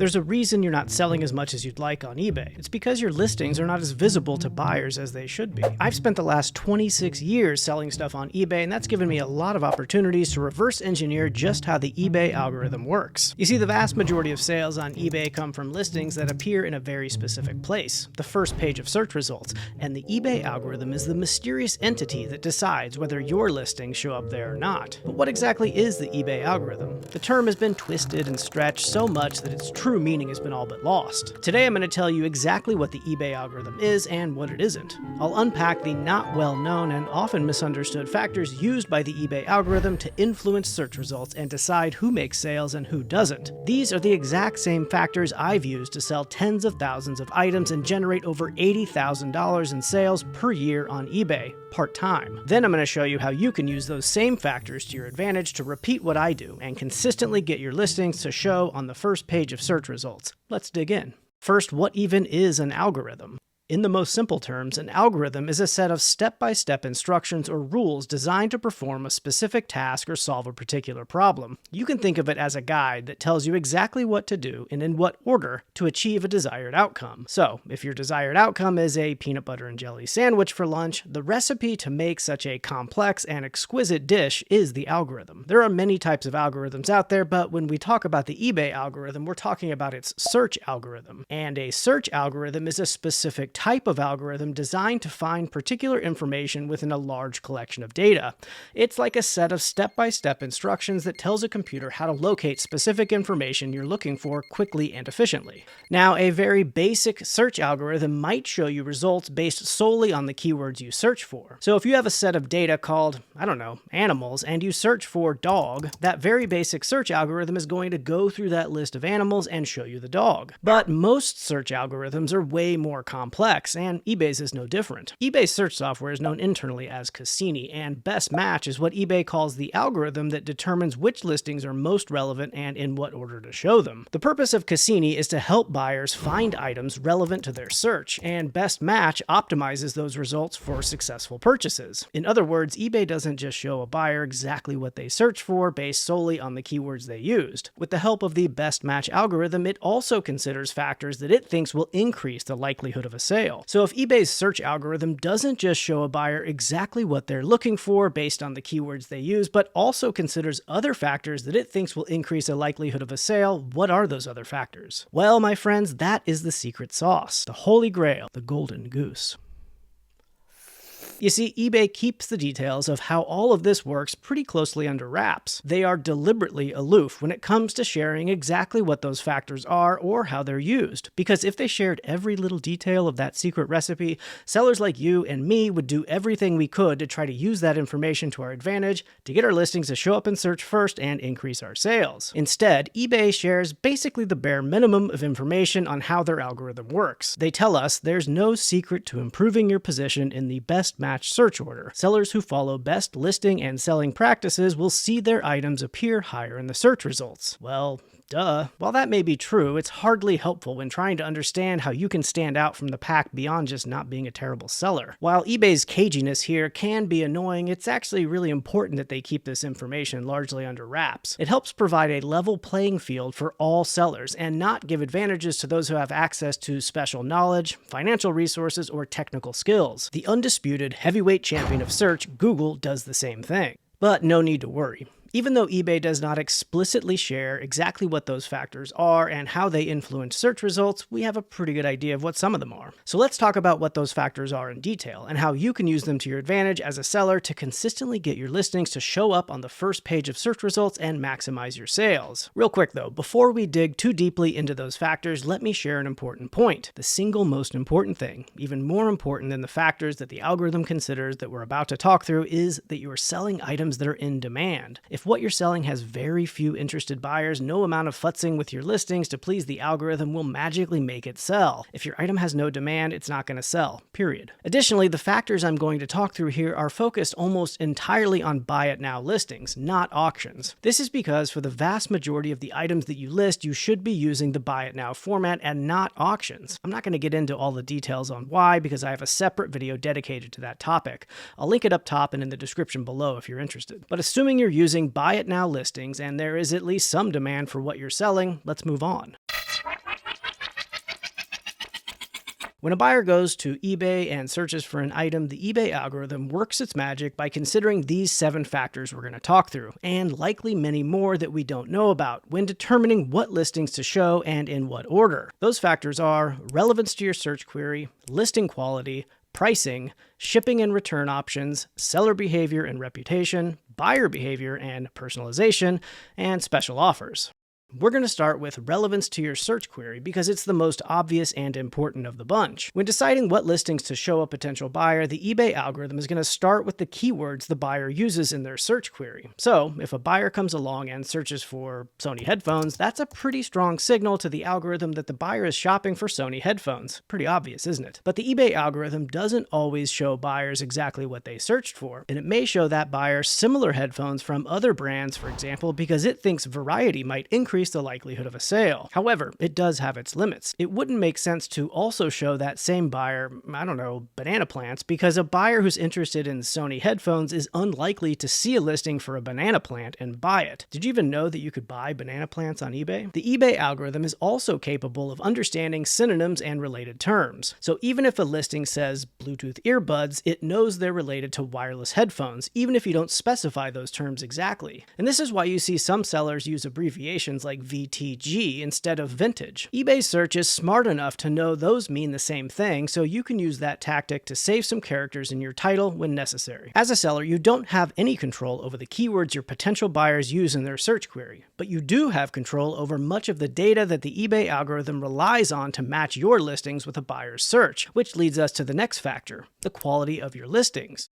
There's a reason you're not selling as much as you'd like on eBay. It's because your listings are not as visible to buyers as they should be. I've spent the last 26 years selling stuff on eBay, and that's given me a lot of opportunities to reverse engineer just how the eBay algorithm works. You see, the vast majority of sales on eBay come from listings that appear in a very specific place, the first page of search results, and the eBay algorithm is the mysterious entity that decides whether your listings show up there or not. But what exactly is the eBay algorithm? The term has been twisted and stretched so much that its true meaning has been all but lost. Today I'm going to tell you exactly what the eBay algorithm is and what it isn't. I'll unpack the not well-known and often misunderstood factors used by the eBay algorithm to influence search results and decide who makes sales and who doesn't. These are the exact same factors I've used to sell tens of thousands of items and generate over $80,000 in sales per year on eBay, part-time. Then I'm going to show you how you can use those same factors to your advantage to repeat what I do and consistently get your listings to show on the first page of search results. Let's dig in. First, what even is an algorithm? In the most simple terms, an algorithm is a set of step-by-step instructions or rules designed to perform a specific task or solve a particular problem. You can think of it as a guide that tells you exactly what to do and in what order to achieve a desired outcome. So, if your desired outcome is a peanut butter and jelly sandwich for lunch, the recipe to make such a complex and exquisite dish is the algorithm. There are many types of algorithms out there, but when we talk about the eBay algorithm, we're talking about its search algorithm. And a search algorithm is a specific type of algorithm designed to find particular information within a large collection of data. It's like a set of step-by-step instructions that tells a computer how to locate specific information you're looking for quickly and efficiently. Now, a very basic search algorithm might show you results based solely on the keywords you search for. So if you have a set of data called, I don't know, animals, and you search for dog, that very basic search algorithm is going to go through that list of animals and show you the dog. But most search algorithms are way more complex, and eBay's is no different. eBay's search software is known internally as Cassini, and Best Match is what eBay calls the algorithm that determines which listings are most relevant and in what order to show them. The purpose of Cassini is to help buyers find items relevant to their search, and Best Match optimizes those results for successful purchases. In other words, eBay doesn't just show a buyer exactly what they search for based solely on the keywords they used. With the help of the Best Match algorithm, it also considers factors that it thinks will increase the likelihood of a sale. So if eBay's search algorithm doesn't just show a buyer exactly what they're looking for based on the keywords they use, but also considers other factors that it thinks will increase the likelihood of a sale, what are those other factors? Well, my friends, that is the secret sauce, the holy grail, the golden goose. You see, eBay keeps the details of how all of this works pretty closely under wraps. They are deliberately aloof when it comes to sharing exactly what those factors are or how they're used. Because if they shared every little detail of that secret recipe, sellers like you and me would do everything we could to try to use that information to our advantage to get our listings to show up in search first and increase our sales. Instead, eBay shares basically the bare minimum of information on how their algorithm works. They tell us there's no secret to improving your position in the best match search order. Sellers who follow best listing and selling practices will see their items appear higher in the search results. Well, duh. While that may be true, it's hardly helpful when trying to understand how you can stand out from the pack beyond just not being a terrible seller. While eBay's caginess here can be annoying, it's actually really important that they keep this information largely under wraps. It helps provide a level playing field for all sellers and not give advantages to those who have access to special knowledge, financial resources, or technical skills. The undisputed heavyweight champion of search, Google, does the same thing. But no need to worry. Even though eBay does not explicitly share exactly what those factors are and how they influence search results, we have a pretty good idea of what some of them are. So let's talk about what those factors are in detail and how you can use them to your advantage as a seller to consistently get your listings to show up on the first page of search results and maximize your sales. Real quick though, before we dig too deeply into those factors, let me share an important point. The single most important thing, even more important than the factors that the algorithm considers that we're about to talk through, is that you are selling items that are in demand. If what you're selling has very few interested buyers, no amount of futzing with your listings to please the algorithm will magically make it sell. If your item has no demand, it's not going to sell, period. Additionally, the factors I'm going to talk through here are focused almost entirely on buy it now listings, not auctions. This is because for the vast majority of the items that you list, you should be using the buy it now format and not auctions. I'm not going to get into all the details on why because I have a separate video dedicated to that topic. I'll link it up top and in the description below if you're interested. But assuming you're using buy it now listings and there is at least some demand for what you're selling, let's move on. When a buyer goes to eBay and searches for an item, the eBay algorithm works its magic by considering these 7 factors we're going to talk through, and likely many more that we don't know about, when determining what listings to show and in what order. Those factors are relevance to your search query, listing quality, pricing, shipping and return options, seller behavior and reputation, buyer behavior and personalization, and special offers. We're going to start with relevance to your search query because it's the most obvious and important of the bunch. When deciding what listings to show a potential buyer, the eBay algorithm is going to start with the keywords the buyer uses in their search query. So, if a buyer comes along and searches for Sony headphones, that's a pretty strong signal to the algorithm that the buyer is shopping for Sony headphones. Pretty obvious, isn't it? But the eBay algorithm doesn't always show buyers exactly what they searched for, and it may show that buyer similar headphones from other brands, for example, because it thinks variety might increase the likelihood of a sale. However, it does have its limits. It wouldn't make sense to also show that same buyer, banana plants, because a buyer who's interested in Sony headphones is unlikely to see a listing for a banana plant and buy it. Did you even know that you could buy banana plants on eBay? The eBay algorithm is also capable of understanding synonyms and related terms. So even if a listing says Bluetooth earbuds, it knows they're related to wireless headphones, even if you don't specify those terms exactly. And this is why you see some sellers use abbreviations like VTG instead of vintage. eBay's search is smart enough to know those mean the same thing, so you can use that tactic to save some characters in your title when necessary. As a seller, you don't have any control over the keywords your potential buyers use in their search query, but you do have control over much of the data that the eBay algorithm relies on to match your listings with a buyer's search, which leads us to the next factor, the quality of your listings.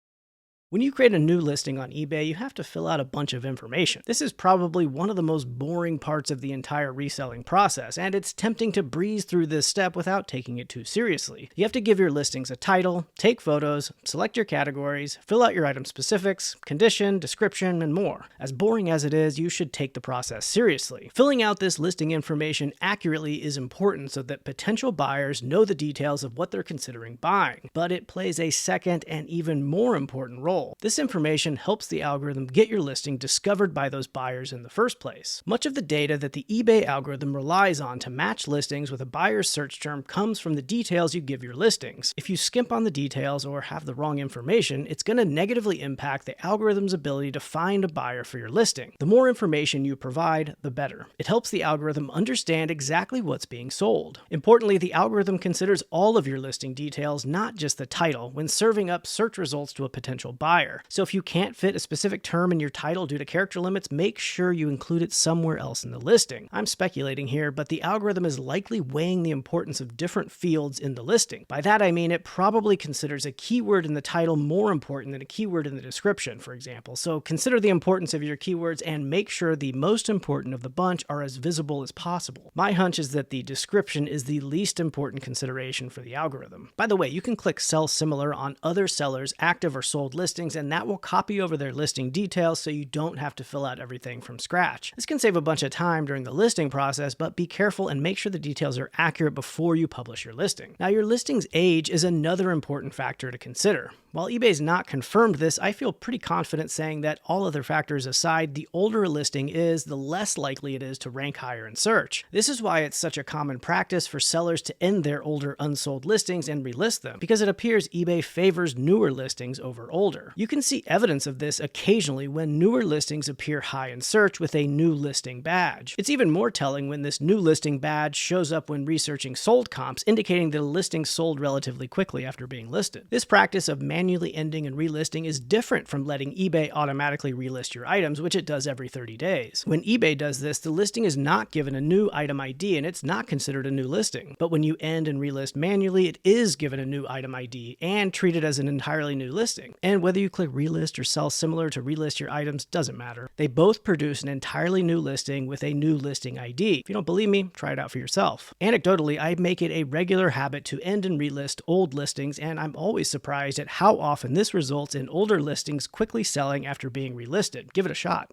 When you create a new listing on eBay, you have to fill out a bunch of information. This is probably one of the most boring parts of the entire reselling process, and it's tempting to breeze through this step without taking it too seriously. You have to give your listings a title, take photos, select your categories, fill out your item specifics, condition, description, and more. As boring as it is, you should take the process seriously. Filling out this listing information accurately is important so that potential buyers know the details of what they're considering buying, but it plays a second and even more important role. This information helps the algorithm get your listing discovered by those buyers in the first place. Much of the data that the eBay algorithm relies on to match listings with a buyer's search term comes from the details you give your listings. If you skimp on the details or have the wrong information, it's going to negatively impact the algorithm's ability to find a buyer for your listing. The more information you provide, the better. It helps the algorithm understand exactly what's being sold. Importantly, the algorithm considers all of your listing details, not just the title, when serving up search results to a potential buyer. So if you can't fit a specific term in your title due to character limits, make sure you include it somewhere else in the listing. I'm speculating here, but the algorithm is likely weighing the importance of different fields in the listing. By that I mean it probably considers a keyword in the title more important than a keyword in the description, for example. So consider the importance of your keywords and make sure the most important of the bunch are as visible as possible. My hunch is that the description is the least important consideration for the algorithm. By the way, you can click Sell Similar on other sellers' active or sold listings, and that will copy over their listing details so you don't have to fill out everything from scratch. This can save a bunch of time during the listing process, but be careful and make sure the details are accurate before you publish your listing. Now, your listing's age is another important factor to consider. While eBay's not confirmed this, I feel pretty confident saying that all other factors aside, the older a listing is, the less likely it is to rank higher in search. This is why it's such a common practice for sellers to end their older unsold listings and relist them, because it appears eBay favors newer listings over older. You can see evidence of this occasionally when newer listings appear high in search with a new listing badge. It's even more telling when this new listing badge shows up when researching sold comps, indicating that a listing sold relatively quickly after being listed. This practice of manually ending and relisting is different from letting eBay automatically relist your items, which it does every 30 days. When eBay does this, the listing is not given a new item ID and it's not considered a new listing. But when you end and relist manually, it is given a new item ID and treated as an entirely new listing. And whether you click relist or Sell Similar to relist your items doesn't matter. They both produce an entirely new listing with a new listing ID. If you don't believe me, try it out for yourself. Anecdotally, I make it a regular habit to end and relist old listings, and I'm always surprised at how often this results in older listings quickly selling after being relisted. Give it a shot.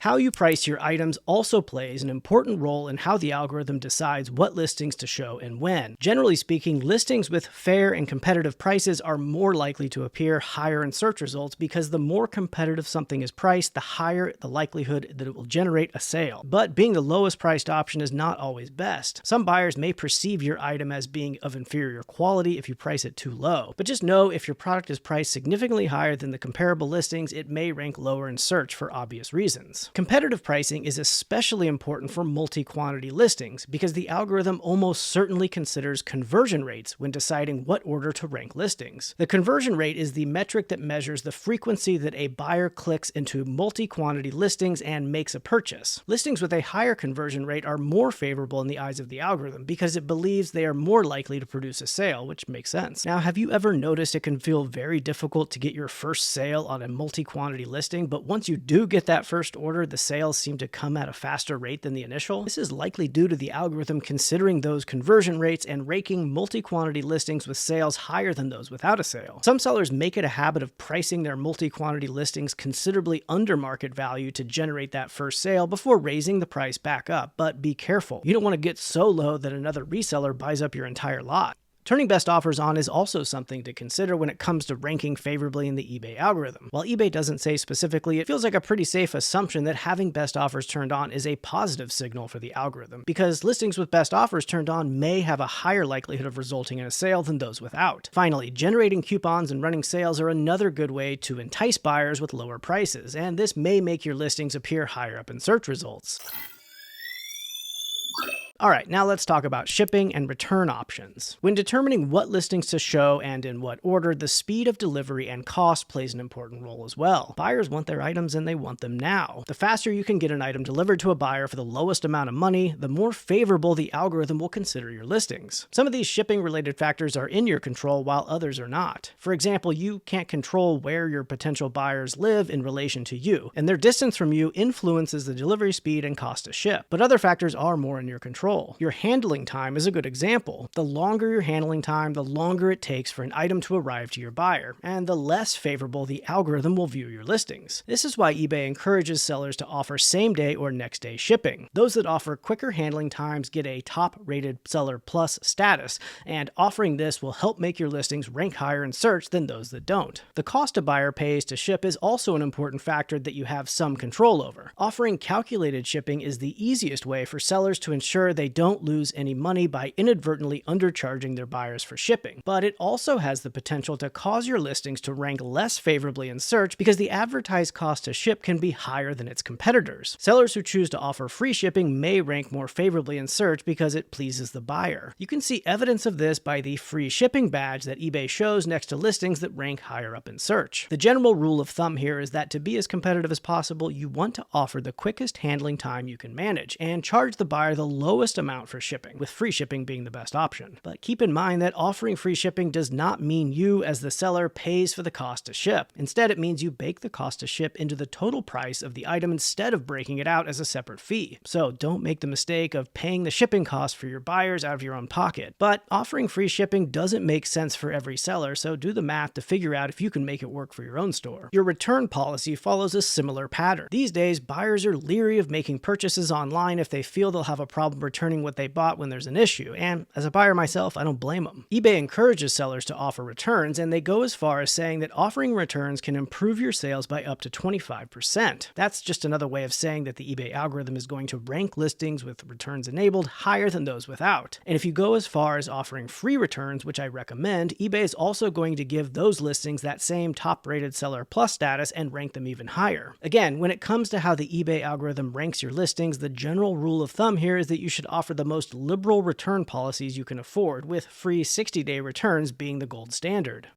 How you price your items also plays an important role in how the algorithm decides what listings to show and when. Generally speaking, listings with fair and competitive prices are more likely to appear higher in search results because the more competitive something is priced, the higher the likelihood that it will generate a sale. But being the lowest priced option is not always best. Some buyers may perceive your item as being of inferior quality if you price it too low. But just know if your product is priced significantly higher than the comparable listings, it may rank lower in search for obvious reasons. Competitive pricing is especially important for multi-quantity listings because the algorithm almost certainly considers conversion rates when deciding what order to rank listings. The conversion rate is the metric that measures the frequency that a buyer clicks into multi-quantity listings and makes a purchase. Listings with a higher conversion rate are more favorable in the eyes of the algorithm because it believes they are more likely to produce a sale, which makes sense. Now, have you ever noticed it can feel very difficult to get your first sale on a multi-quantity listing, but once you do get that first order, the sales seem to come at a faster rate than the initial? This is likely due to the algorithm considering those conversion rates and ranking multi-quantity listings with sales higher than those without a sale. Some sellers make it a habit of pricing their multi-quantity listings considerably under market value to generate that first sale before raising the price back up, but be careful. You don't want to get so low that another reseller buys up your entire lot. Turning best offers on is also something to consider when it comes to ranking favorably in the eBay algorithm. While eBay doesn't say specifically, it feels like a pretty safe assumption that having best offers turned on is a positive signal for the algorithm, because listings with best offers turned on may have a higher likelihood of resulting in a sale than those without. Finally, generating coupons and running sales are another good way to entice buyers with lower prices, and this may make your listings appear higher up in search results. Alright, now let's talk about shipping and return options. When determining what listings to show and in what order, the speed of delivery and cost plays an important role as well. Buyers want their items and they want them now. The faster you can get an item delivered to a buyer for the lowest amount of money, the more favorable the algorithm will consider your listings. Some of these shipping-related factors are in your control while others are not. For example, you can't control where your potential buyers live in relation to you, and their distance from you influences the delivery speed and cost to ship. But other factors are more in your control. Your handling time is a good example. The longer your handling time, the longer it takes for an item to arrive to your buyer, and the less favorable the algorithm will view your listings. This is why eBay encourages sellers to offer same-day or next-day shipping. Those that offer quicker handling times get a top-rated seller plus status, and offering this will help make your listings rank higher in search than those that don't. The cost a buyer pays to ship is also an important factor that you have some control over. Offering calculated shipping is the easiest way for sellers to ensure they don't lose any money by inadvertently undercharging their buyers for shipping. But it also has the potential to cause your listings to rank less favorably in search because the advertised cost to ship can be higher than its competitors. Sellers who choose to offer free shipping may rank more favorably in search because it pleases the buyer. You can see evidence of this by the free shipping badge that eBay shows next to listings that rank higher up in search. The general rule of thumb here is that to be as competitive as possible, you want to offer the quickest handling time you can manage and charge the buyer the lowest amount for shipping, with free shipping being the best option. But keep in mind that offering free shipping does not mean you, as the seller, pays for the cost to ship. Instead, it means you bake the cost to ship into the total price of the item instead of breaking it out as a separate fee. So don't make the mistake of paying the shipping cost for your buyers out of your own pocket. But offering free shipping doesn't make sense for every seller, so do the math to figure out if you can make it work for your own store. Your return policy follows a similar pattern. These days, buyers are leery of making purchases online if they feel they'll have a problem returning what they bought when there's an issue, and as a buyer myself, I don't blame them. eBay encourages sellers to offer returns, and they go as far as saying that offering returns can improve your sales by up to 25%. That's just another way of saying that the eBay algorithm is going to rank listings with returns enabled higher than those without. And if you go as far as offering free returns, which I recommend, eBay is also going to give those listings that same top-rated seller plus status and rank them even higher. Again, when it comes to how the eBay algorithm ranks your listings, the general rule of thumb here is that you should offer the most liberal return policies you can afford, with free 60-day returns being the gold standard.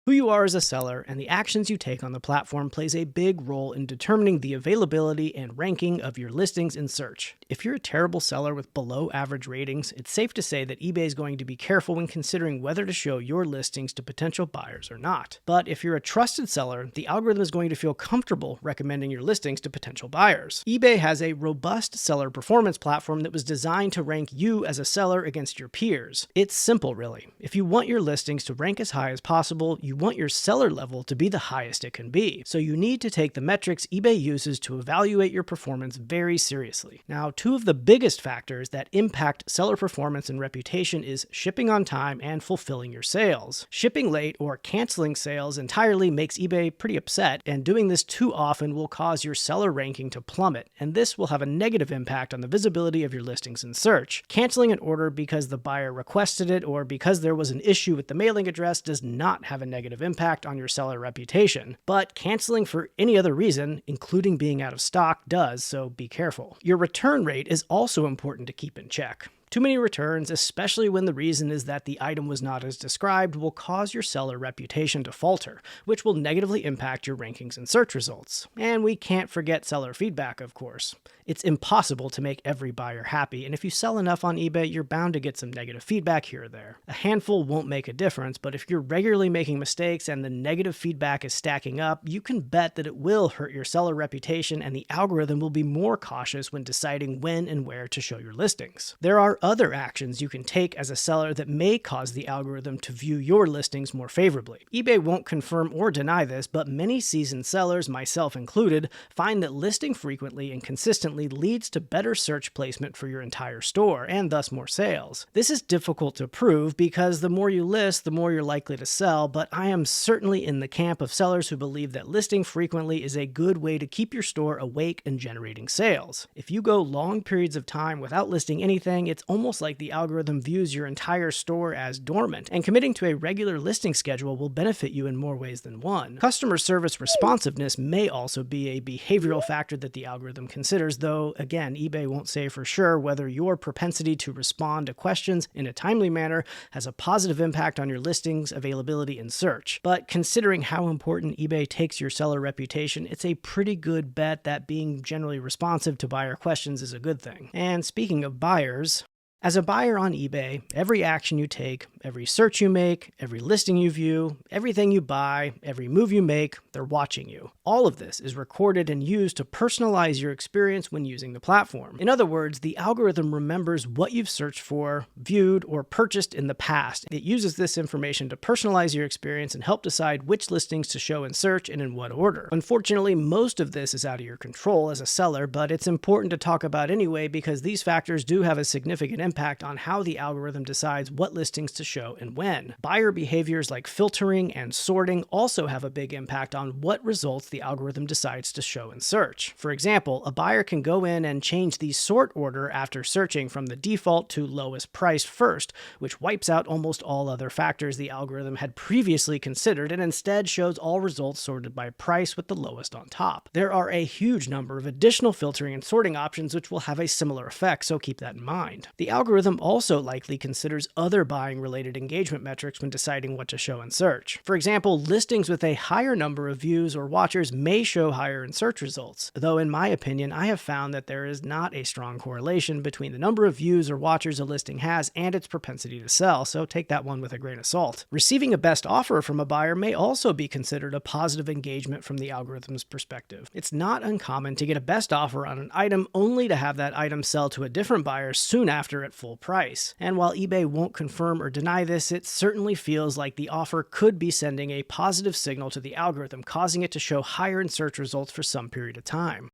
Who you are as a seller and the actions you take on the platform plays a big role in determining the availability and ranking of your listings in search. If you're a terrible seller with below average ratings, it's safe to say that eBay is going to be careful when considering whether to show your listings to potential buyers or not. But if you're a trusted seller, the algorithm is going to feel comfortable recommending your listings to potential buyers. eBay has a robust seller performance platform that was designed to rank you as a seller against your peers. It's simple, really. If you want your listings to rank as high as possible, you want your seller level to be the highest it can be. So you need to take the metrics eBay uses to evaluate your performance very seriously. Now, two of the biggest factors that impact seller performance and reputation is shipping on time and fulfilling your sales. Shipping late or canceling sales entirely makes eBay pretty upset, and doing this too often will cause your seller ranking to plummet, and this will have a negative impact on the visibility of your listings in search. Canceling an order because the buyer requested it or because there was an issue with the mailing address does not have a negative impact on your seller reputation, but canceling for any other reason, including being out of stock, does, so be careful. Your return rate is also important to keep in check. Too many returns, especially when the reason is that the item was not as described, will cause your seller reputation to falter, which will negatively impact your rankings and search results. And we can't forget seller feedback, of course. It's impossible to make every buyer happy, and if you sell enough on eBay, you're bound to get some negative feedback here or there. A handful won't make a difference, but if you're regularly making mistakes and the negative feedback is stacking up, you can bet that it will hurt your seller reputation, and the algorithm will be more cautious when deciding when and where to show your listings. There are other actions you can take as a seller that may cause the algorithm to view your listings more favorably. eBay won't confirm or deny this, but many seasoned sellers, myself included, find that listing frequently and consistently leads to better search placement for your entire store, and thus more sales. This is difficult to prove because the more you list, the more you're likely to sell, but I am certainly in the camp of sellers who believe that listing frequently is a good way to keep your store awake and generating sales. If you go long periods of time without listing anything, it's almost like the algorithm views your entire store as dormant, and committing to a regular listing schedule will benefit you in more ways than one. Customer service responsiveness may also be a behavioral factor that the algorithm considers, though, again, eBay won't say for sure whether your propensity to respond to questions in a timely manner has a positive impact on your listings availability in search. But considering how important eBay takes your seller reputation, it's a pretty good bet that being generally responsive to buyer questions is a good thing. And speaking of buyers, as a buyer on eBay, every action you take, every search you make, every listing you view, everything you buy, every move you make, they're watching you. All of this is recorded and used to personalize your experience when using the platform. In other words, the algorithm remembers what you've searched for, viewed, or purchased in the past. It uses this information to personalize your experience and help decide which listings to show in search and in what order. Unfortunately, most of this is out of your control as a seller, but it's important to talk about anyway because these factors do have a significant impact on how the algorithm decides what listings to show and when. Buyer behaviors like filtering and sorting also have a big impact on what results the algorithm decides to show in search. For example, a buyer can go in and change the sort order after searching from the default to lowest price first, which wipes out almost all other factors the algorithm had previously considered and instead shows all results sorted by price with the lowest on top. There are a huge number of additional filtering and sorting options which will have a similar effect, so keep that in mind. The algorithm also likely considers other buying-related engagement metrics when deciding what to show in search. For example, listings with a higher number of views or watchers may show higher in search results, though in my opinion, I have found that there is not a strong correlation between the number of views or watchers a listing has and its propensity to sell, so take that one with a grain of salt. Receiving a best offer from a buyer may also be considered a positive engagement from the algorithm's perspective. It's not uncommon to get a best offer on an item only to have that item sell to a different buyer soon after at full price. And while eBay won't confirm or deny this, it certainly feels like the offer could be sending a positive signal to the algorithm, causing it to show higher in search results for some period of time.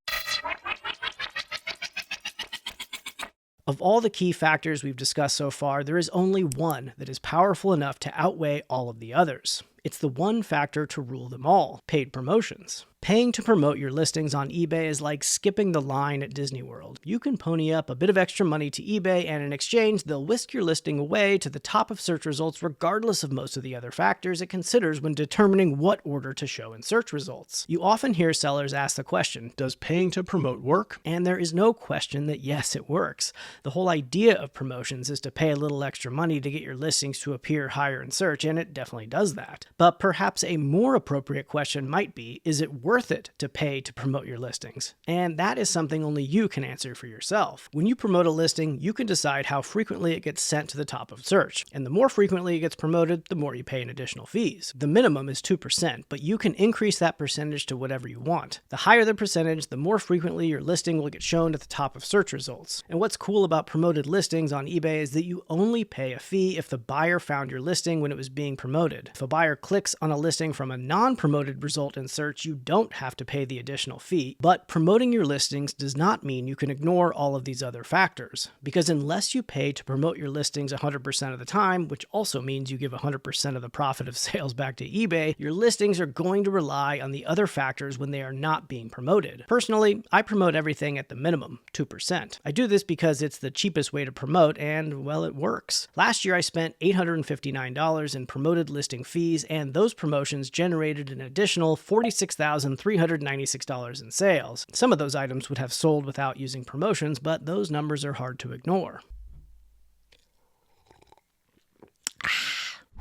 Of all the key factors we've discussed so far, there is only one that is powerful enough to outweigh all of the others. It's the one factor to rule them all: paid promotions. Paying to promote your listings on eBay is like skipping the line at Disney World. You can pony up a bit of extra money to eBay, and in exchange, they'll whisk your listing away to the top of search results regardless of most of the other factors it considers when determining what order to show in search results. You often hear sellers ask the question, does paying to promote work? And there is no question that yes, it works. The whole idea of promotions is to pay a little extra money to get your listings to appear higher in search, and it definitely does that. But perhaps a more appropriate question might be, is it worth worth it to pay to promote your listings? And that is something only you can answer for yourself. When you promote a listing, you can decide how frequently it gets sent to the top of search. And the more frequently it gets promoted, the more you pay in additional fees. The minimum is 2%, but you can increase that percentage to whatever you want. The higher the percentage, the more frequently your listing will get shown at the top of search results. And what's cool about promoted listings on eBay is that you only pay a fee if the buyer found your listing when it was being promoted. If a buyer clicks on a listing from a non-promoted result in search, you don't have to pay the additional fee. But promoting your listings does not mean you can ignore all of these other factors, because unless you pay to promote your listings 100% of the time, which also means you give 100% of the profit of sales back to eBay, your listings are going to rely on the other factors when they are not being promoted. Personally, I promote everything at the minimum, 2%. I do this because it's the cheapest way to promote and, well, it works. Last year I spent $859 in promoted listing fees, and those promotions generated an additional $46,396 in sales. Some of those items would have sold without using promotions, but those numbers are hard to ignore.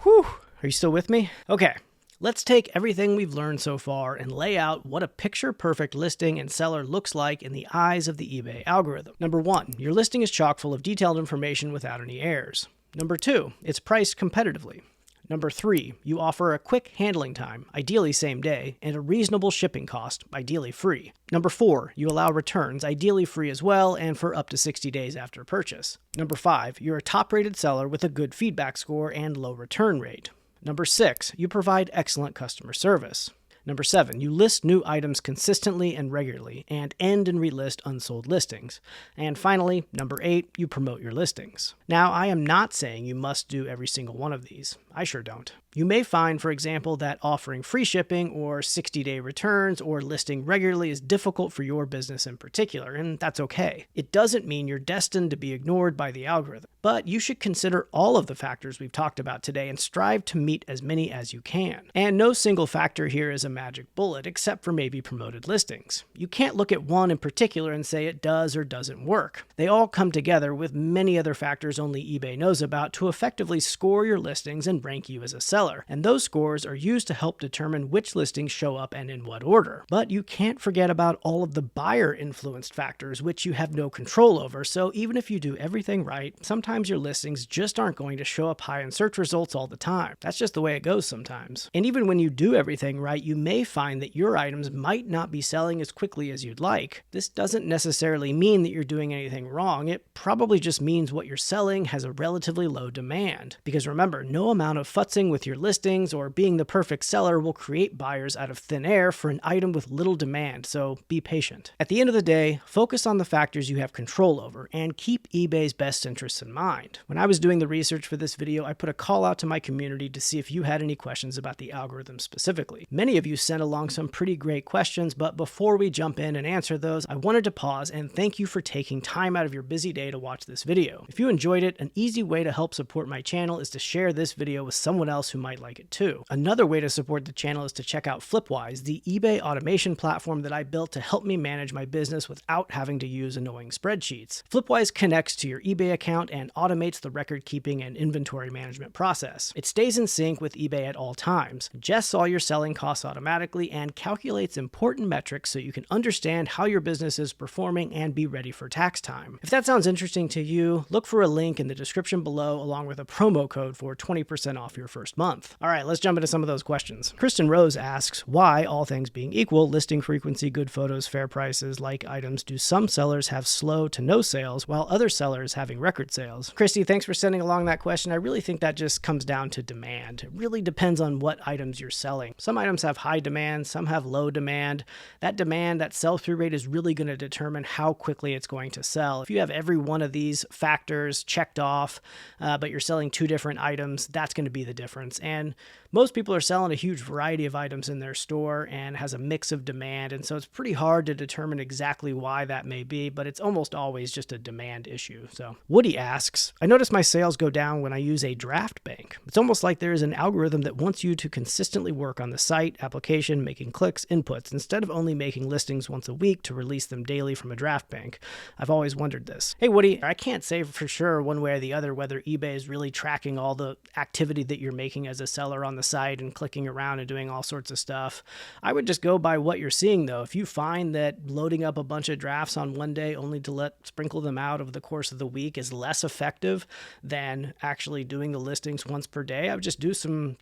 Whew, are you still with me? Okay. Let's take everything we've learned so far and lay out what a picture-perfect listing and seller looks like in the eyes of the eBay algorithm. Number 1, your listing is chock full of detailed information without any errors. Number 2, it's priced competitively. Number 3, you offer a quick handling time, ideally same day, and a reasonable shipping cost, ideally free. Number 4, you allow returns, ideally free as well, and for up to 60 days after purchase. Number 5, you're a top-rated seller with a good feedback score and low return rate. Number 6, you provide excellent customer service. Number 7, you list new items consistently and regularly and end and relist unsold listings. And finally, number 8, you promote your listings. Now, I am not saying you must do every single one of these. I sure don't. You may find, for example, that offering free shipping or 60-day returns or listing regularly is difficult for your business in particular, and that's okay. It doesn't mean you're destined to be ignored by the algorithm, but you should consider all of the factors we've talked about today and strive to meet as many as you can. And no single factor here is a magic bullet, except for maybe promoted listings. You can't look at one in particular and say it does or doesn't work. They all come together with many other factors only eBay knows about to effectively score your listings and rank you as a seller. And those scores are used to help determine which listings show up and in what order. But you can't forget about all of the buyer-influenced factors, which you have no control over. So even if you do everything right, sometimes your listings just aren't going to show up high in search results all the time. That's just the way it goes sometimes. And even when you do everything right, you may find that your items might not be selling as quickly as you'd like. This doesn't necessarily mean that you're doing anything wrong. It probably just means what you're selling has a relatively low demand. Because remember, no amount of futzing with your listings or being the perfect seller will create buyers out of thin air for an item with little demand, so be patient. At the end of the day, focus on the factors you have control over and keep eBay's best interests in mind. When I was doing the research for this video, I put a call out to my community to see if you had any questions about the algorithm specifically. Many of you sent along some pretty great questions, but before we jump in and answer those, I wanted to pause and thank you for taking time out of your busy day to watch this video. If you enjoyed it, an easy way to help support my channel is to share this video with someone else who might like it too. Another way to support the channel is to check out Flipwise, the eBay automation platform that I built to help me manage my business without having to use annoying spreadsheets. Flipwise connects to your eBay account and automates the record keeping and inventory management process. It stays in sync with eBay at all times, adjusts all your selling costs automatically, and calculates important metrics so you can understand how your business is performing and be ready for tax time. If that sounds interesting to you, look for a link in the description below along with a promo code for 20% off your first month. All right, let's jump into some of those questions. Kristen Rose asks, why, all things being equal, listing frequency, good photos, fair prices, like items, do some sellers have slow to no sales while other sellers having record sales? Christy, thanks for sending along that question. I really think that just comes down to demand. It really depends on what items you're selling. Some items have high demand, some have low demand. That demand, that sell-through rate is really going to determine how quickly it's going to sell. If you have every one of these factors checked off, but you're selling two different items, that's going to be the difference. And most people are selling a huge variety of items in their store and has a mix of demand, and so it's pretty hard to determine exactly why that may be, but it's almost always just a demand issue. So Woody asks, I notice my sales go down when I use a draft bank. It's almost like there is an algorithm that wants you to consistently work on the site, application, making clicks, inputs, instead of only making listings once a week to release them daily from a draft bank. I've always wondered this. Hey Woody, I can't say for sure one way or the other whether eBay is really tracking all the activity that you're making working as a seller on the site and clicking around and doing all sorts of stuff. I would just go by what you're seeing though. If you find that loading up a bunch of drafts on one day only to sprinkle them out over the course of the week is less effective than actually doing the listings once per day, I would just do some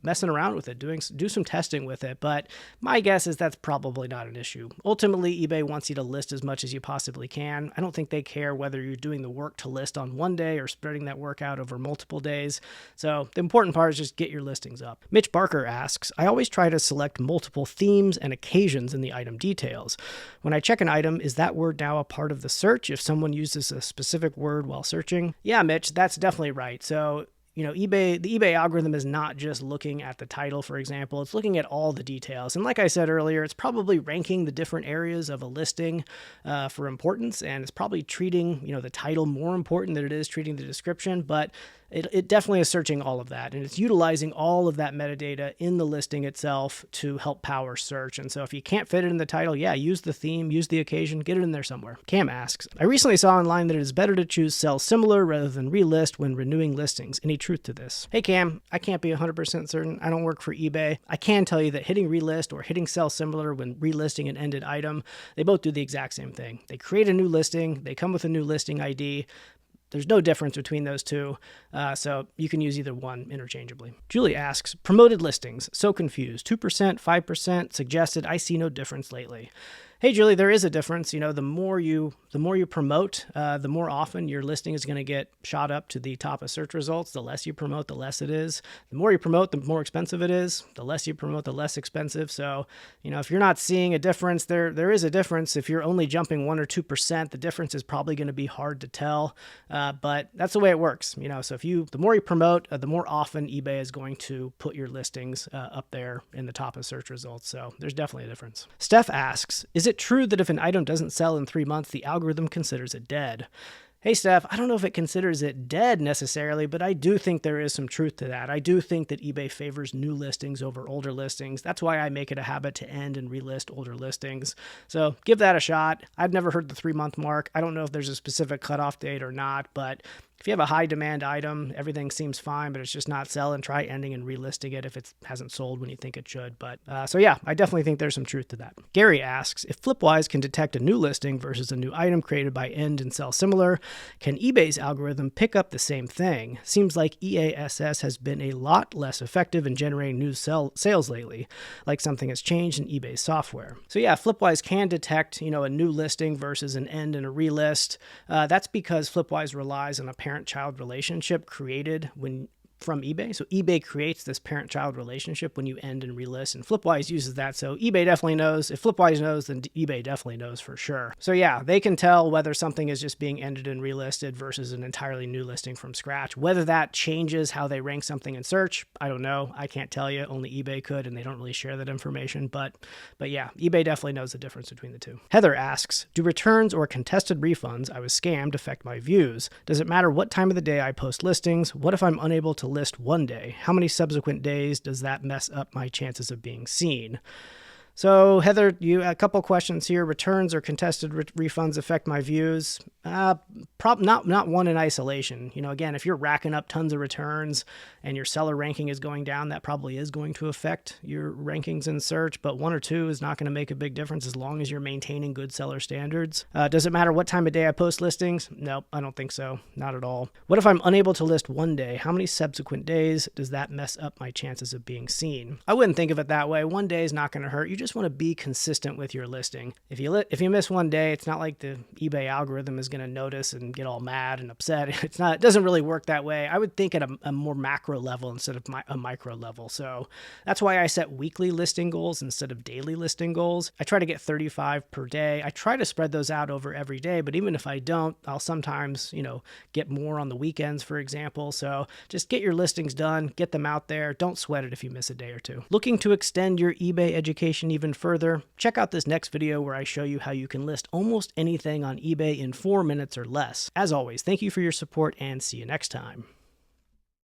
messing around with it, do some testing with it. But my guess is that's probably not an issue. Ultimately, eBay wants you to list as much as you possibly can. I don't think they care whether you're doing the work to list on one day or spreading that work out over multiple days. So the important part is just get your listings up. Mitch Barker asks, I always try to select multiple themes and occasions in the item details. When I check an item, is that word now a part of the search if someone uses a specific word while searching? Yeah, Mitch, that's definitely right. So the eBay algorithm is not just looking at the title, for example. It's looking at all the details. And like I said earlier, it's probably ranking the different areas of a listing for importance, and it's probably treating, the title more important than it is treating the description. But it definitely is searching all of that, and it's utilizing all of that metadata in the listing itself to help power search. And so if you can't fit it in the title, yeah, use the theme, use the occasion, get it in there somewhere. Cam asks, I recently saw online that it is better to choose sell similar rather than relist when renewing listings. Any truth to this? Hey Cam, I can't be 100% certain. I don't work for eBay. I can tell you that hitting relist or hitting sell similar when relisting an ended item, they both do the exact same thing. They create a new listing, they come with a new listing ID. There's no difference between those two, so you can use either one interchangeably. Julie asks, promoted listings, so confused. 2%, 5%, suggested, I see no difference lately. Hey, Julie, there is a difference. The more you promote, the more often your listing is going to get shot up to the top of search results. The less you promote, the less it is. The more you promote, the more expensive it is. The less you promote, the less expensive. So, if you're not seeing a difference, there is a difference. If you're only jumping 1 or 2%, the difference is probably going to be hard to tell. But that's the way it works. So the more you promote, the more often eBay is going to put your listings up there in the top of search results. So there's definitely a difference. Steph asks, is it true that if an item doesn't sell in 3 months, the algorithm considers it dead? Hey, Steph, I don't know if it considers it dead necessarily, but I do think there is some truth to that. I do think that eBay favors new listings over older listings. That's why I make it a habit to end and relist older listings. So give that a shot. I've never heard the 3-month mark. I don't know if there's a specific cutoff date or not, but if you have a high demand item, everything seems fine, but it's just not selling, try ending and relisting it if it hasn't sold when you think it should. But so yeah, I definitely think there's some truth to that. Gary asks, if Flipwise can detect a new listing versus a new item created by end and sell similar, can eBay's algorithm pick up the same thing? Seems like EASS has been a lot less effective in generating new sales lately, like something has changed in eBay's software. So yeah, Flipwise can detect, a new listing versus an end and a relist. That's because Flipwise relies on a parent-child relationship created from eBay. So eBay creates this parent-child relationship when you end and relist, and Flipwise uses that. So eBay definitely knows. If Flipwise knows, then eBay definitely knows for sure. So yeah, they can tell whether something is just being ended and relisted versus an entirely new listing from scratch. Whether that changes how they rank something in search, I don't know. I can't tell you. Only eBay could, and they don't really share that information. But yeah, eBay definitely knows the difference between the two. Heather asks, do returns or contested refunds I was scammed affect my views? Does it matter what time of the day I post listings? What if I'm unable to list one day? How many subsequent days does that mess up my chances of being seen? So Heather, a couple questions here. Returns or contested refunds affect my views? Not one in isolation. Again, if you're racking up tons of returns and your seller ranking is going down, that probably is going to affect your rankings in search, but 1 or 2 is not going to make a big difference as long as you're maintaining good seller standards. Does it matter what time of day I post listings? Nope, I don't think so. Not at all. What if I'm unable to list one day? How many subsequent days does that mess up my chances of being seen? I wouldn't think of it that way. One day is not going to hurt. You just want to be consistent with your listing. If you miss one day, it's not like the eBay algorithm is going to notice and get all mad and upset. It doesn't really work that way. I would think at a more macro level instead of a micro level. So that's why I set weekly listing goals instead of daily listing goals. I try to get 35 per day. I try to spread those out over every day, but even if I don't, I'll sometimes, get more on the weekends, for example. So just get your listings done, get them out there. Don't sweat it if you miss a day or two. Looking to extend your eBay education even further? Check out this next video where I show you how you can list almost anything on eBay in 4 minutes or less. As always, thank you for your support and see you next time.